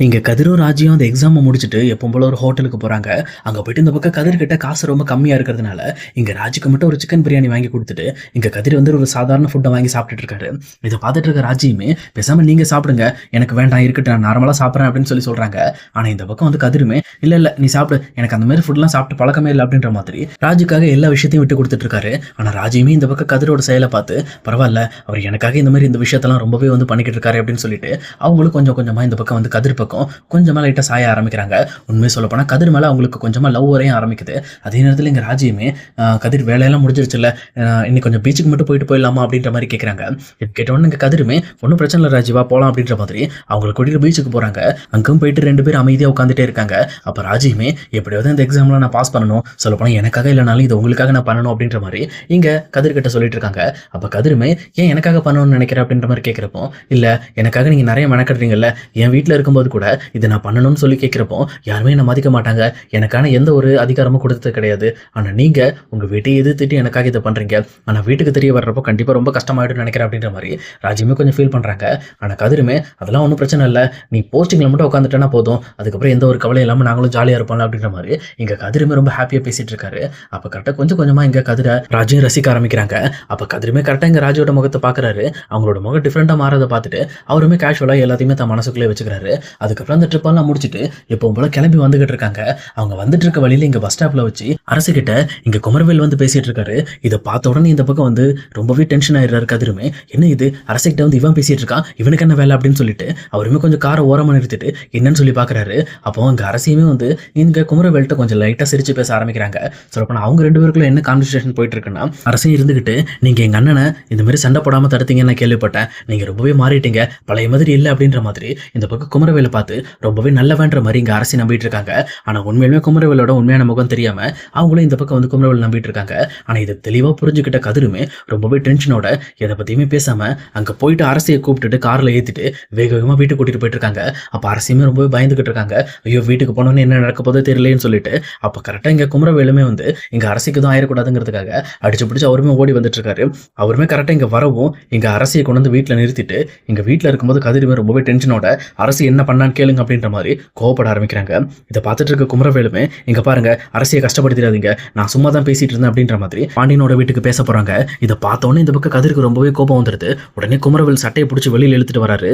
இங்க கதிரும் ராஜியும் அந்த எக்ஸாமை முடிச்சுட்டு எப்பவும் போல ஒரு ஹோட்டலுக்கு போறாங்க. அங்க போயிட்டு இந்த பக்கம் கதிர் கிட்ட காசு ரொம்ப கம்மியா இருக்கிறதுனால, இங்க ராஜுக்கு மட்டும் ஒரு சிக்கன் பிரியாணி வாங்கி குடுத்துட்டு, இங்க கதிர் வந்து ஒரு சாதாரண ஃபுட்ட வாங்கி சாப்பிட்டுட்டு இருக்காரு. இத பார்த்துட்டு இருக்க ராஜியுமே, "பேசாம நீங்க சாப்பிடுங்க. எனக்கு வேண்டாம் இருக்கட்டும். நான் நார்மலா சாப்பிடுறேன்" அப்படின்னு சொல்றாங்க. ஆனா இந்த பக்கம் வந்து கதிருமே, "இல்ல, இல்ல நீ சாப்பிடு. எனக்கு அந்த மாரி ஃபுட்லாம் சாப்பிட்டு பழக்கமே இல்ல" அப்படின்ற மாதிரி ராஜுக்காக எல்லா விஷயத்தையும் விட்டு குடுத்துட்டு இருக்காரு. ஆனா ராஜியுமே இந்த பக்கம் கதிரோட செயல பார்த்து, "பரவால்ல. அவர் எனக்காக இந்த மாரி இந்த விஷயத்தெல்லாம் ரொம்பவே வந்து பண்ணிக்கிட்டு இருக்காரு" அப்படின்னு சொல்லிட்டு, அவங்களும் கொஞ்சம் கொஞ்சமா இந்த பக்கம் வந்து கதிர் பக்கம் கொஞ்சமா லைட்டா சாய ஆரம்பிக்கிறாங்க. உண்மையை சொல்லப் போனா கதிர் மேல அவங்களுக்கு கொஞ்சமா லவ் வரையும் ஆரம்பிக்குது. அதே நேரத்துல இங்க ராஜியுமே கதிர் வேலையெல்லாம் முடிஞ்சிருச்சுல்ல, இன்னைக்கு கொஞ்சம் பீச்சுக்கு மட்டும் போயிட்டு போயிடலாமா அப்படின்ற மாதிரி கேட்குறாங்க. கேட்டோன்னு இங்க கதிருமே, ஒன்றும் பிரச்சனை இல்லை ராஜி, வா போலாம் அப்படின்ற மாதிரி அவங்களை கூட்டிட்டு பீச்சுக்கு போறாங்க. அங்கும் போயிட்டு 2 பேரும் அமைதியா உட்காந்துட்டே இருக்காங்க. அப்ப ராஜியுமே, எப்படியாவது இந்த எக்ஸாம்ல நான் பாஸ் பண்ணணும், சொல்லப்போனா எனக்காக இல்லைனாலும் இது உங்களுக்காக நான் பண்ணணும் அப்படின்ற மாதிரி இங்க கதிர் கிட்ட சொல்லிட்டு இருக்காங்க. அப்ப கதிருமே, ஏன் எனக்காக பண்ணணும்னு நினைக்கிறேன் அப்படின்ற மாதிரி கேட்கிறப்போ, இல்ல எனக்காக நீங்க நிறைய மெனக்கடுறீங்கல்ல, என் வீட்டுல இருக்கும்போது கூட இதை நான் பண்ணணும்னு சொல்லி கேட்கிறப்போ யாருமே என்ன மதிக்க மாட்டாங்க, எனக்கான எந்த ஒரு அதிகாரமும் கொடுத்தது கிடையாது. ஆனா நீங்க உங்க வீட்டை எதிர்த்துட்டு எனக்காக இதை பண்றீங்க, ஆனா வீட்டுக்கு தெரிய வர்றப்போ கண்டிப்பா ரொம்ப கஷ்டமாயிடும் நினைக்கிறேன் அப்படின்ற மாதிரி ராஜியுமே கொஞ்சம் ஃபீல் பண்றாங்க. ஆனா கதிருமே, அதெல்லாம் ஒன்றும் பிரச்சனை இல்லை, நீ போஸ்டிங்ல மட்டும் உட்காந்துட்டேன்னா போதும், அதுக்கப்புறம் எந்த ஒரு கவலை இல்லாம நாங்களும் ஜாலியா இருப்போம்ல அப்படின்ற மாதிரி இங்க கதிருமே ரொம்ப ஹாப்பியா பேசிட்டு இருக்காரு. அப்ப கரெக்டா கொஞ்சம் கொஞ்சமா இங்க கதிரை ராஜியும் ரசிக்க ஆரம்பிக்கிறாங்க. அப்ப கதிருமே கரெக்டா இங்க ராஜியோட முகத்தை பாக்குறாரு. அவங்களோட முகம் டிஃப்ரெண்டா மாறதை பார்த்துட்டு அவருமே கேஷுவலா எல்லாத்தையுமே தன் மனசுக்குள்ளே வச்சுக்கிறாரு. அதுக்கப்புறம் அந்த ட்ரிப்பெல்லாம் முடிச்சுட்டு எப்பவும் போல கிளம்பி வந்துகிட்டு இருக்காங்க. அவங்க வந்துட்டு இருக்க வழியில இங்க பஸ் ஸ்டாப்ல வச்சு அரசு கிட்ட இங்க குமரவேல் வந்து பேசிட்டு இருக்காரு. இதை பார்த்த உடனே இந்த பக்கம் வந்து ரொம்பவே டென்ஷன் ஆயிடுறாரு கதிருமே. என்ன இது, அரசு கிட்ட வந்து இவன் பேசிட்டு இருக்கான், இவனுக்கு என்ன வேலை அப்படின்னு சொல்லிட்டு அவருமே கொஞ்சம் காரை ஓரமா நிறுத்திட்டு என்னன்னு சொல்லி பாக்குறாரு. அப்போ அங்க அரசியுமே வந்து இங்க குமரவேல்கிட்ட கொஞ்சம் லைட்டா சிரிச்சு பேச ஆரம்பிக்கிறாங்க. சொல்லப்போனா அவங்க 2 பேருக்குள்ள என்ன கான்வர்சேஷன் போயிட்டு இருக்குன்னா, அரசையும் இருந்துகிட்டு, நீங்க எங்க அண்ணனை இந்த மாதிரி சண்டை போடாம தடுத்தீங்கன்னு நான் கேள்விப்பட்டேன், நீங்க ரொம்பவே மாறிட்டீங்க, பழைய மாதிரி இல்லை அப்படின்ற மாதிரி இந்த பக்கம் குமரவேலை பார்த்து ரொம்பவே நல்லவன்ற மாதிரி இங்க அரசி நம்பிட்டு இருக்காங்க. ஆனா உண்மையிலுமே குமரவேலோட உண்மையான முகம் தெரியாம அவங்களும் இந்த பக்கம் வந்து குமரவேல் நம்பிட்டு இருக்காங்க. ஆனா இதை தெளிவா புரிஞ்சுக்கிட்ட கதிருமே ரொம்பவே டென்ஷனோட எதை பத்தியுமே பேசாம அங்க போயிட்டு அரசியை கூப்பிட்டுட்டு கார்ல ஏத்திட்டு வேக வேகமா வீட்டுக்கு கூட்டிட்டு போயிட்டு இருக்காங்க. அப்ப அரசியுமே ரொம்பவே பயந்துகிட்டு இருக்காங்க. ஐயோ வீட்டுக்கு போனோன்னு என்ன நடக்க போதோ தெரியலன்னு சொல்லிட்டு அப்ப கரெக்டா இங்க குமரவேலுமே வந்து இங்க அரசிக்கு தான் ஆயிடக்கூடாதுங்கிறதுக்காக அடிச்சு பிடிச்சு அவருமே ஓடி வந்துட்டு இருக்காரு. அவருமே கரெக்டா இங்க வரவும் இங்க அரசியை கொண்டு வந்து வீட்டுல நிறுத்திட்டு இங்க வீட்டுல இருக்கும்போது கதிருமே ரொம்பவே டென்ஷனோட அரசி என்ன பண்ணான்னு கேளுங்க அப்படின்ற மாதிரி கோவப்பட ஆரம்பிக்கிறாங்க. இதை பார்த்துட்டு இருக்க குமரவேலுமே, இங்க பாருங்க அரசியை கஷ்டப்படுத்திடாதீங்க, நான் சும்மா தான் பேசிட்டு இருந்தேன் அப்படின்ற மாதிரி பாண்டியனோட வீட்டுக்கு பேச போறாங்க. இதை பார்த்தோன்னே இந்த பக்கம் கதிருக்கு ரொம்பவே கோபம் வந்துடுது. உடனே குமரவேல் சட்டையை பிடிச்சி வெளியில் இழுத்துட்டு வராரு.